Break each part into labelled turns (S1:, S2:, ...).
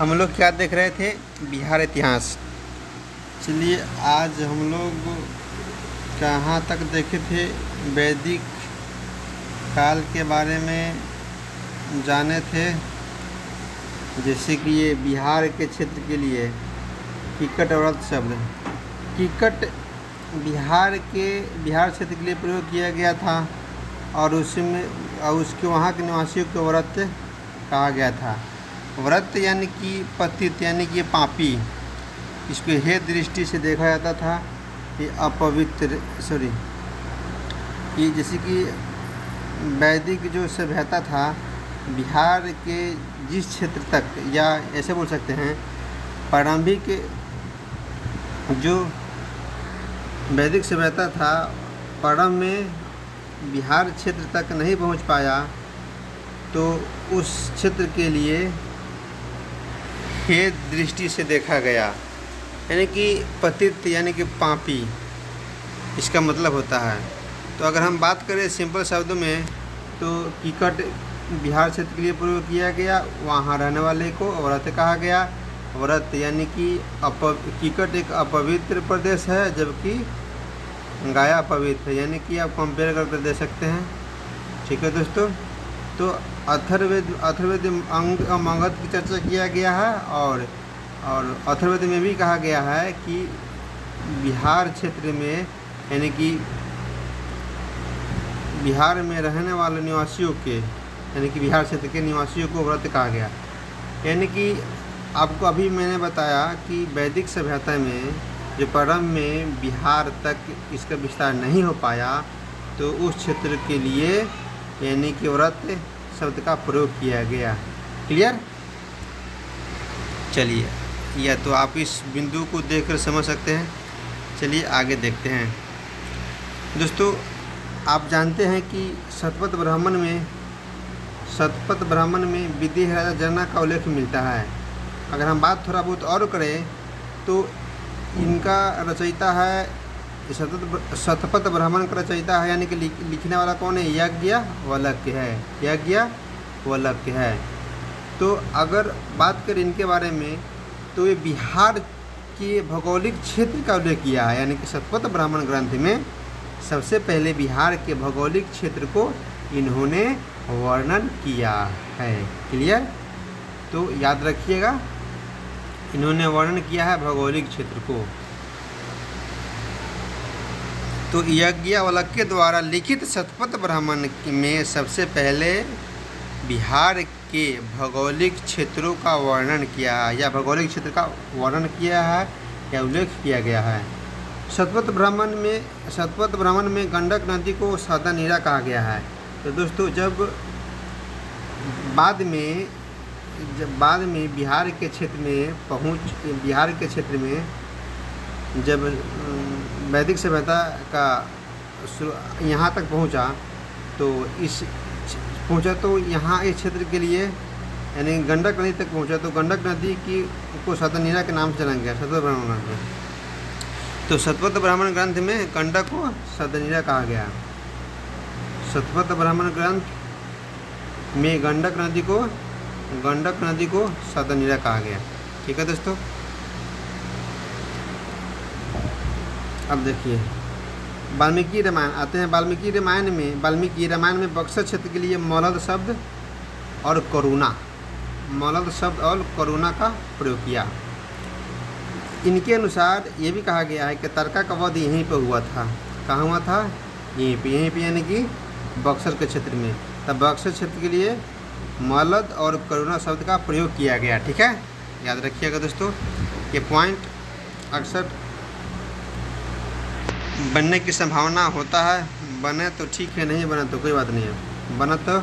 S1: हम लोग क्या देख रहे थे? बिहार इतिहास। चलिए आज हम लोग कहाँ तक देखे थे? वैदिक काल के बारे में जाने थे। जैसे कि ये बिहार के क्षेत्र के लिए किकट व्रत शब्द, किकट बिहार क्षेत्र के लिए प्रयोग किया गया था और उसके वहाँ के निवासियों को व्रत कहा गया था। व्रत यानी कि पतित यानी कि पापी, इसको हे दृष्टि से देखा जाता था। ये अपवित्र ये जैसे कि वैदिक जो सभ्यता था बिहार के जिस क्षेत्र तक, या ऐसे बोल सकते हैं प्रारंभिक जो वैदिक सभ्यता था प्रारंभ में बिहार क्षेत्र तक नहीं पहुंच पाया, तो उस क्षेत्र के लिए हे दृष्टि से देखा गया, यानी कि पतित यानी कि पापी इसका मतलब होता है। तो अगर हम बात करें सिंपल शब्दों में, तो किकट बिहार क्षेत्र के लिए प्रयोग किया गया, वहाँ रहने वाले को व्रत कहा गया। व्रत यानी कि किकट एक अपवित्र प्रदेश है, जबकि गया पवित्र है, यानी कि आप कंपेयर करके दे सकते हैं। ठीक है दोस्तों, तो अथर्ववेद अंग मंगत की चर्चा किया गया है और अथर्ववेद में भी कहा गया है कि बिहार क्षेत्र में यानी कि बिहार में रहने वाले निवासियों के यानी कि बिहार क्षेत्र के निवासियों को व्रत कहा गया। यानी कि आपको अभी मैंने बताया कि वैदिक सभ्यता में जो प्रारंभ में बिहार तक इसका विस्तार नहीं हो पाया, तो उस क्षेत्र के लिए यानी कि व्रत शब्द का प्रयोग किया गया। क्लियर? चलिए, या तो आप इस बिंदु को देखकर समझ सकते हैं। चलिए आगे देखते हैं। दोस्तों, आप जानते हैं कि शतपथ ब्राह्मण में विदेह राजा जनक का उल्लेख मिलता है। अगर हम बात थोड़ा बहुत और करें तो इनका रचयिता है, शतपथ ब्राह्मण का रचयिता है, यानी कि लिखने वाला कौन है? याज्ञवल्क्य है। तो अगर बात करें इनके बारे में, तो ये बिहार के भौगोलिक क्षेत्र का उल्लेख किया है, यानी कि शतपथ ब्राह्मण ग्रंथ में सबसे पहले बिहार के भौगोलिक क्षेत्र को इन्होंने वर्णन किया है। क्लियर? तो याद रखिएगा, इन्होंने वर्णन किया है भौगोलिक क्षेत्र को। तो याज्ञवल्क्य द्वारा लिखित शतपथ ब्राह्मण में सबसे पहले बिहार के भौगोलिक क्षेत्रों का वर्णन किया है, या भौगोलिक क्षेत्र का वर्णन किया है या उल्लेख किया गया है। शतपथ ब्राह्मण में गंडक नदी को सादानीरा कहा गया है। तो दोस्तों, जब बाद में बिहार के क्षेत्र में जब वैदिक सभ्यता का यहाँ तक पहुँचा, तो यहाँ इस क्षेत्र के लिए यानी गंडक नदी तक पहुँचा, तो गंडक नदी को सादानीरा के नाम से जाना गया, शतपथ ब्राह्मण ग्रंथ में। तो शतपथ ब्राह्मण ग्रंथ में गंडक को सादानीरा कहा गया। शतपथ ब्राह्मण ग्रंथ में गंडक नदी को सादानीरा कहा गया। ठीक है दोस्तों, अब देखिए वाल्मीकि रामायण आते हैं। वाल्मीकि रामायण में बक्सर क्षेत्र के लिए मलद शब्द और करुणा का प्रयोग किया। इनके अनुसार ये भी कहा गया है कि तारका का वध यहीं पर हुआ था। कहाँ हुआ था? यहीं पे यानी कि बक्सर के क्षेत्र में। तब बक्सर क्षेत्र के लिए मलद और करुणा शब्द का प्रयोग किया गया। ठीक है, याद रखिएगा दोस्तों, ये पॉइंट अक्सर बनने की संभावना होता है। बने तो ठीक है, नहीं बना तो कोई बात नहीं है। बना तो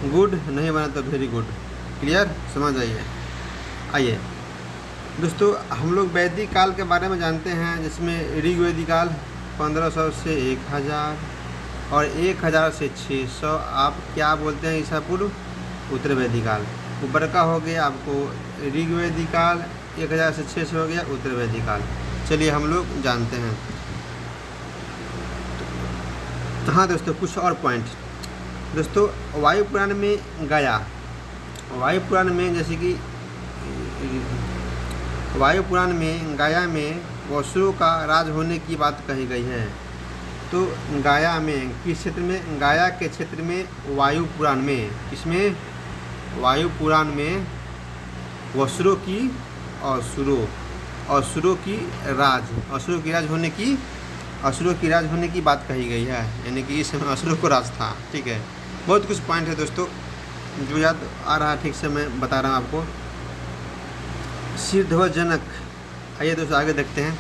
S1: गुड, नहीं बना तो वेरी गुड। क्लियर? समझ आइए दोस्तों, हम लोग वैदिक काल के बारे में जानते हैं, जिसमें ऋग्वेदिक काल 1500 से 1000 और 1000 से 600 आप क्या बोलते हैं ईसा पूर्व, उत्तर वैदिक काल। ऊपर का हो गया आपको ऋग्वेदिक काल, 1000 से 600 हो गया उत्तर वैदिक काल। चलिए हम लोग जानते हैं। हाँ दोस्तों, कुछ और पॉइंट। दोस्तों, वायु पुराण में जैसे कि वायु पुराण में गाया में असुरों का राज होने की बात कही गई है। तो गाया में किस क्षेत्र में? गाया के क्षेत्र में वायु पुराण में, इसमें वायु पुराण में असुरों की असुरों की राज होने की बात कही गई है, यानी कि इस समय असुरों को राज था। ठीक है, बहुत कुछ पॉइंट है दोस्तों जो याद आ रहा है, ठीक से मैं बता रहा हूँ आपको। सिरध्वज जनक, आइए दोस्तों आगे देखते हैं।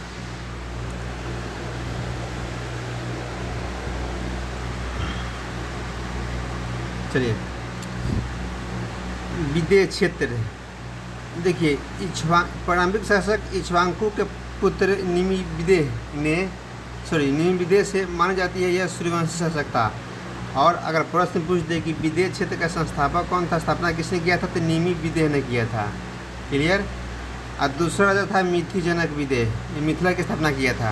S1: चलिए, विदेह क्षेत्र देखिए, प्रारंभिक शासक इक्ष्वाकु के पुत्र निमिविदेह से मानी जाती है यह सूर्यवंशी शासक था। और अगर प्रश्न पूछ दे कि विदेह क्षेत्र का संस्थापक कौन था, स्थापना किसने किया था, तो निमिविदेह ने किया था। क्लियर। और दूसरा राजा था मिथि जनक विदेह, मिथिला की स्थापना किया था।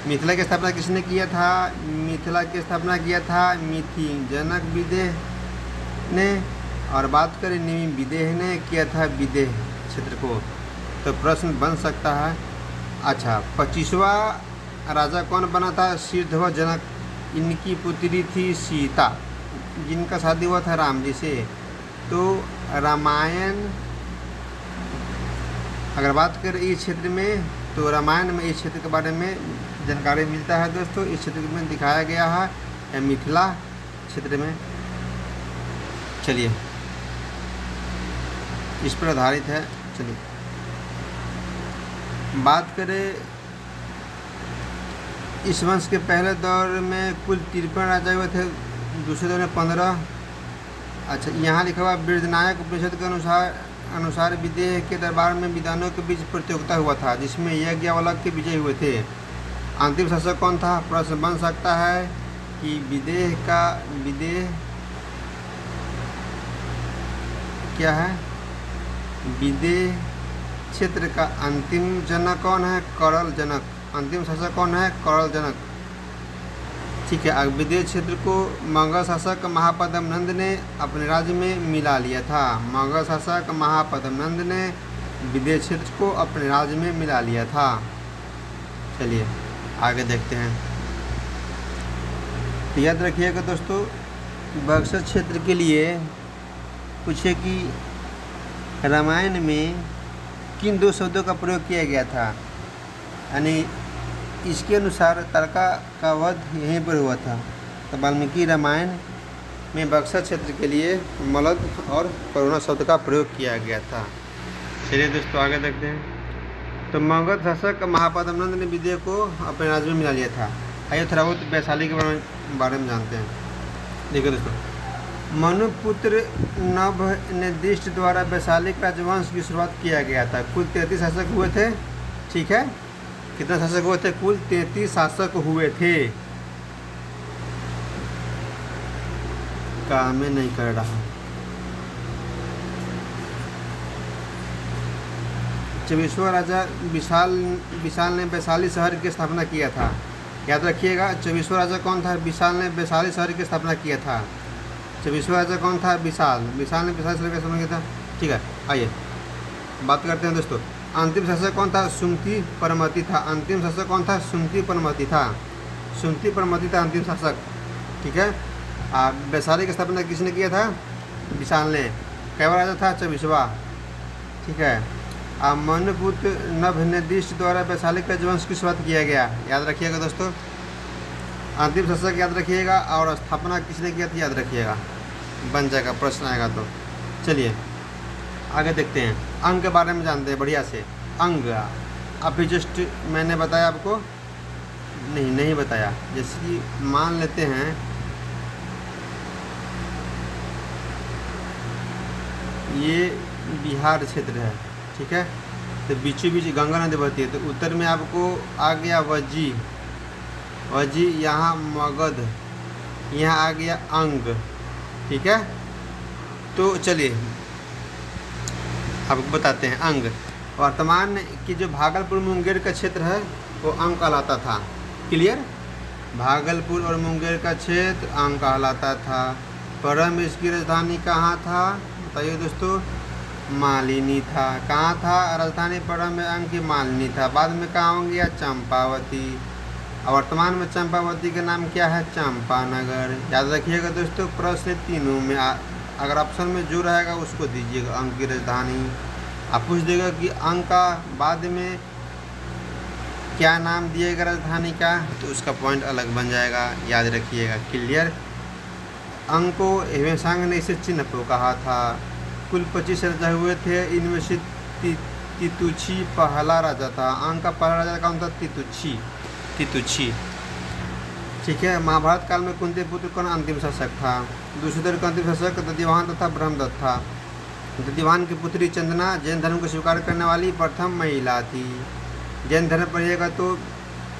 S1: मिथिला की स्थापना किसने किया था? मिथिला की स्थापना किया था मिथि जनक विदेह ने। और बात करें निमिविदेह ने किया था विदेह क्षेत्र को। तो प्रश्न बन सकता है, अच्छा 25वां राजा कौन बना था? सिरध्वज जनक। इनकी पुत्री थी सीता, जिनका शादी हुआ था राम जी से। तो रामायण, अगर बात करें इस क्षेत्र में, तो रामायण में इस क्षेत्र के बारे में जानकारी मिलता है दोस्तों। इस क्षेत्र में दिखाया गया है मिथिला क्षेत्र में। चलिए, इस पर आधारित है। चलिए बात करें, इस वंश के पहले दौर में कुल 53 राजा हुए थे, दूसरे दौर में 15। अच्छा, यहाँ लिखा हुआ बृहदनायक उपनिषद के अनुसार विदेह के दरबार में विद्वानों के बीच प्रतियोगिता हुआ था, जिसमें यज्ञवल्क्य के विजयी हुए थे। अंतिम शासक कौन था? प्रश्न बन सकता है कि विदेह क्या है? विदेह क्षेत्र का अंतिम जनक कौन है? कौरल जनक। अंतिम शासक कौन है? कौरल जनक। ठीक है, विदेह क्षेत्र को मंगल शासक महापद्म नंद ने अपने राज्य में मिला लिया था। मंगल शासक महापद्म नंद ने विदेह क्षेत्र को अपने राज्य में मिला लिया था। चलिए आगे देखते हैं। तो याद रखिएगा दोस्तों, बक्सर क्षेत्र के लिए पूछे कि रामायण में किन 2 शब्दों का प्रयोग किया गया था, यानी इसके अनुसार तारका का वध यहीं पर हुआ था। तो वाल्मीकि रामायण में बक्सर क्षेत्र के लिए मलद और करुणा शब्द का प्रयोग किया गया था। चलिए दोस्तों आगे देखते हैं। तो मगध शासक महापद्म नंद ने विदेह को अपने राज्य में मिला लिया था। आइए थोड़ा बहुत वैशाली के बारे में जानते हैं। देखिए दोस्तों, मनुपुत्र नभनिर्दिष्ट द्वारा वैशाली राजवंश की शुरुआत किया गया था। कुल 33 शासक हुए थे। ठीक है, कितने शासक हुए थे? कुल 33 शासक हुए थे। काम में नहीं कर रहा। 24वां राजा विशाल ने वैशाली शहर की स्थापना किया था। याद रखिएगा, 24वां राजा कौन था? विशाल ने वैशाली शहर की स्थापना किया था। 24वां राजा कौन था? विशाल ने वैशाली शहर की स्थापना किया था। ठीक है, आइए बात करते हैं दोस्तों। अंतिम शासक कौन था? सुमति परमति था। अंतिम शासक कौन था? सुमति परमति था। सुमति परमति था अंतिम शासक। ठीक है, वैशाली की स्थापना किसने किया था? विशाल ने। कैवा राजा था? 24वां। ठीक है, मनुपुत्र नभनिर्दिष्ट द्वारा वैशाली का वंश की शुरुआत किया गया। याद रखिएगा दोस्तों, अंतिम शासक याद रखिएगा और स्थापना किसने किया था याद रखिएगा, बन जाएगा, प्रश्न आएगा तो। चलिए आगे देखते हैं। अंग के बारे में जानते हैं बढ़िया से। अंग अभी जस्ट मैंने बताया आपको, नहीं बताया। जैसे कि मान लेते हैं ये बिहार क्षेत्र है। ठीक है, तो बीचों बीच गंगा नदी बहती है। तो उत्तर में आपको आ गया वजी, यहाँ मगध, यहाँ आ गया अंग। ठीक है, तो चलिए आपको बताते हैं। अंग वर्तमान की जो भागलपुर मुंगेर का क्षेत्र है वो अंग कहलाता था। क्लियर, भागलपुर और मुंगेर का क्षेत्र अंग कहलाता था। परम इसकी राजधानी कहाँ था बताइए दोस्तों? मालिनी था। कहाँ था? राजधानी पटना में अंग की मालिनी था। बाद में कहाँ हो गया? चंपावती। और वर्तमान में चंपावती का नाम क्या है? चंपानगर। याद रखिएगा दोस्तों, प्रश्न तीनों में अगर ऑप्शन में जो रहेगा उसको दीजिएगा अंग की राजधानी। आप पूछ देगा कि अंग का बाद में क्या नाम दिएगा राजधानी का, तो उसका पॉइंट अलग बन जाएगा। याद रखिएगा। क्लियर? अंग को हेवेसांग ने इसे चिन्ह को कहा था। कुल 25 राजा हुए थे, इनमें से तितुची पहला राजा था। अंग का पहला राजा कौन था? तितुची। ठीक है। महाभारत काल में कुंती पुत्र कौन अंतिम शासक था? दूसरे का अंतिम शासक दधिवाहन तथा ब्रह्मदत्त था। दधिवाहन की पुत्री चंदना जैन धर्म को स्वीकार करने वाली प्रथम महिला थी। जैन धर्म पढ़िएगा तो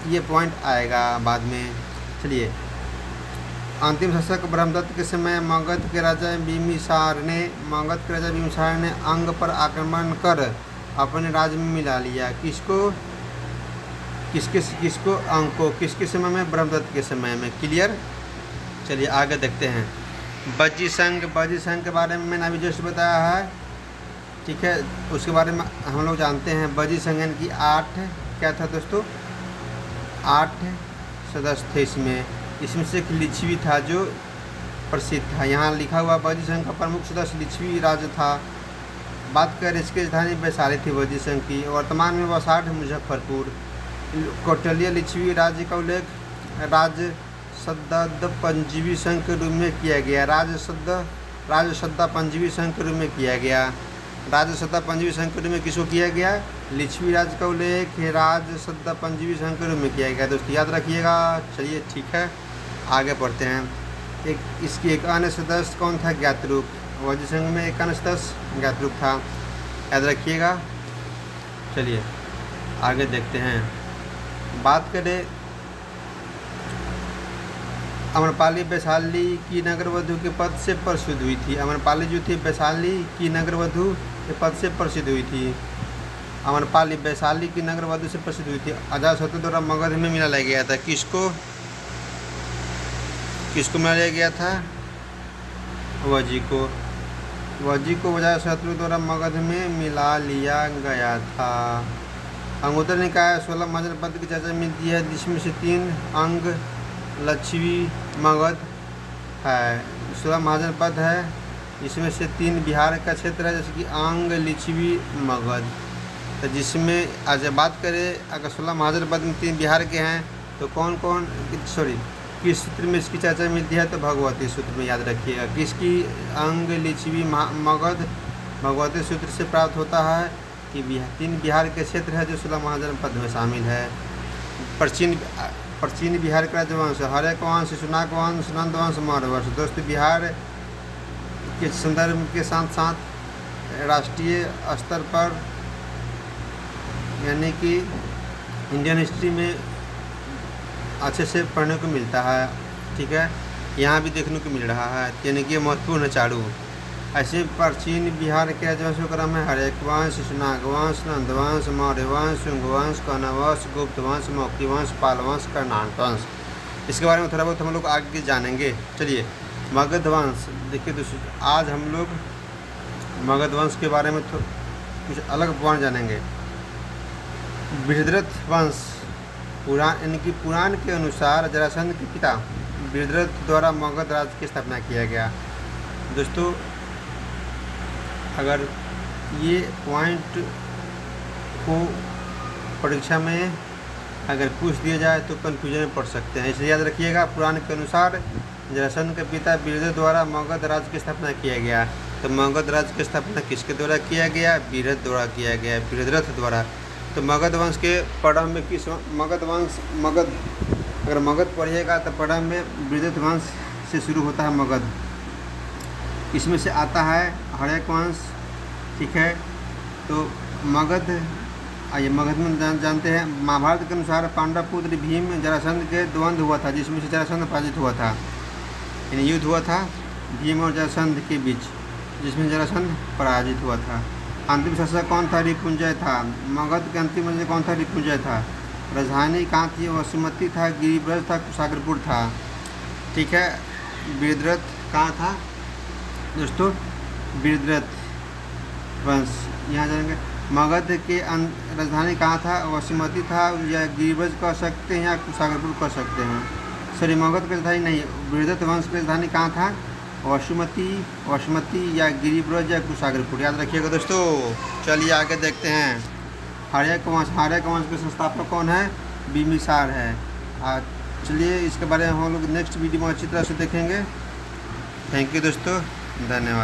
S1: ये पॉइंट आएगा बाद में। चलिए, अंतिम शासक ब्रह्मदत्त के समय मगध के राजा बिम्बिसार ने अंग पर आक्रमण कर अपने राज्य में मिला लिया। किसको? अंग को। किसके समय में? ब्रह्मदत्त के समय में। क्लियर? चलिए आगे देखते हैं। बज्जी संघ के बारे में मैंने अभी जस्ट बताया है। ठीक है, उसके बारे में हम लोग जानते हैं। बज्जी संघ की 8 क्या था दोस्तों? 8 सदस्य थे इसमें से एक लिच्छवी था जो प्रसिद्ध था। यहाँ लिखा हुआ बज्जी संघ का प्रमुख सदस्य लिच्छवी राज था। बात करें इसकी राजधानी वैशाली थी बज्जी संघ की। वर्तमान में वसाठ मुजफ्फरपुर। कौटिल्य लिच्छवी राज्य का उल्लेख राजसद्दा पंजीवी संघ के रूप में किया गया। राजसद्दा पंजीवी संघ के रूप में किया गया। राजसद्दा पंजीवी संघ के रूप में किसको किया गया? लिच्छवी राज्य का उल्लेख राजसद्दा पंजीवी संघ के रूप में किया गया। दोस्तों याद रखिएगा। चलिए ठीक है, आगे बढ़ते हैं। इसकी एक अन्य सदस्य कौन था? ज्ञातरूप। बज्जी संघ में एक अन्य सदस्य ज्ञातरूप था। याद रखिएगा। चलिए आगे देखते हैं। बात करें अम्रपाली वैशाली की नगरवधु के पद से प्रसिद्ध हुई थी। अम्रपाली जो थी वैशाली की नगरवधु के पद से प्रसिद्ध हुई थी। अम्रपाली वैशाली की नगरवधु से प्रसिद्ध हुई थी। अजातशत्रु द्वारा मगध में मिला लिया गया था। किसको मिला लिया गया था? वज्जी को अजातशत्रु द्वारा मगध में मिला लिया गया था। अंगुत्तर निकाय 16 महाजन पद की चर्चा मिलती है, जिसमें से 3 अंग लिच्छवी मगध है। 16 महाजन पद है, इसमें से 3 बिहार का क्षेत्र है, जैसे कि अंग लिच्छवी मगध। तो जिसमें आज बात करें अगर 16 महाजन पद में 3 बिहार के हैं तो किस सूत्र में इसकी चर्चा मिलती है? तो भगवती सूत्र में। याद रखिएगा। किसकी? अंग लिच्छवी मगध भगवती सूत्र से प्राप्त होता है कि 3 बिहार के क्षेत्र है जो 16 महाजन पद में शामिल है। प्राचीन बिहार का राजवंश हर्यक वंश, शुनक वंश, नंद वंश, मौर्य वंश। दोस्तों बिहार के संदर्भ के साथ साथ राष्ट्रीय स्तर पर यानी कि इंडियन हिस्ट्री में अच्छे से पढ़ने को मिलता है। ठीक है, यहाँ भी देखने को मिल रहा है, यानी कि महत्वपूर्ण चारू। ऐसे प्राचीन बिहार के राजवंशों का क्रम है हर्यक वंश, शुनक वंश, नंद वंश, मौर्य वंश, शुंग वंश, कौरव वंश, गुप्त वंश, मौखी वंश, पाल वंश, कर्नाटक वंश। इसके बारे में थोड़ा बहुत हम लोग आगे जानेंगे। चलिए मगध वंश देखिए दोस्तों, आज हम लोग मगध वंश के बारे में कुछ अलग पॉइंट जानेंगे। बृहद्रथ वंश पुराण के अनुसार जरासंध के पिता बृहद्रथ द्वारा मगध राज्य की स्थापना किया गया। दोस्तों अगर ये पॉइंट को परीक्षा में अगर पूछ दिया जाए तो कन्फ्यूजन में पड़ सकते हैं, इसलिए याद रखिएगा। पुराण के अनुसार जरासंध के पिता बृहद्रथ द्वारा मगध राज्य की स्थापना किया गया। तो मगध राज्य की स्थापना किसके द्वारा किया गया? बृहद्रथ द्वारा किया गया, बृहद्रथ द्वारा। तो मगध वंश के पढ़म में किस मगध अगर मगध पढ़िएगा तो पढ़म में बृहद्रथ वंश से शुरू होता है मगध। इसमें से आता है हर्यक वंश। ठीक है, तो मगध मगध में जानते हैं। महाभारत के अनुसार पांडव पुत्र भीम जरासंध के द्वंद्व हुआ था, जिसमें से जरासंध पराजित हुआ था। यानी युद्ध हुआ था भीम और जरासंध के बीच, जिसमें जरासंध पराजित हुआ था। अंतिम शासक कौन था? रिपुंजय था। मगध के अंतिम राजा कौन था? रिपुंजय था। राजधानी कहाँ थी? वसुमती था, गिरिब्रज था, कुशाग्रपुर था। ठीक है, बृहद्रथ कहाँ था दोस्तों? बृहद्रथ वंश। यहाँ जानेंगे मगध के राजधानी कहाँ था, वशिमती था या गिरिब्रज कह सकते हैं या कुशाग्रपुर कह सकते हैं। सॉरी, मगध की राजधानी नहीं, बृहदत्त वंश की राजधानी कहाँ था, वशिमती या गिरिब्रज या कुशाग्रपुर। याद रखिएगा दोस्तों। चलिए आगे देखते हैं। हर्यक वंश के संस्थापक कौन है, बिम्बिसार है। चलिए इसके बारे में हम लोग नेक्स्ट वीडियो में अच्छी तरह से देखेंगे। थैंक यू दोस्तों, धन्यवाद।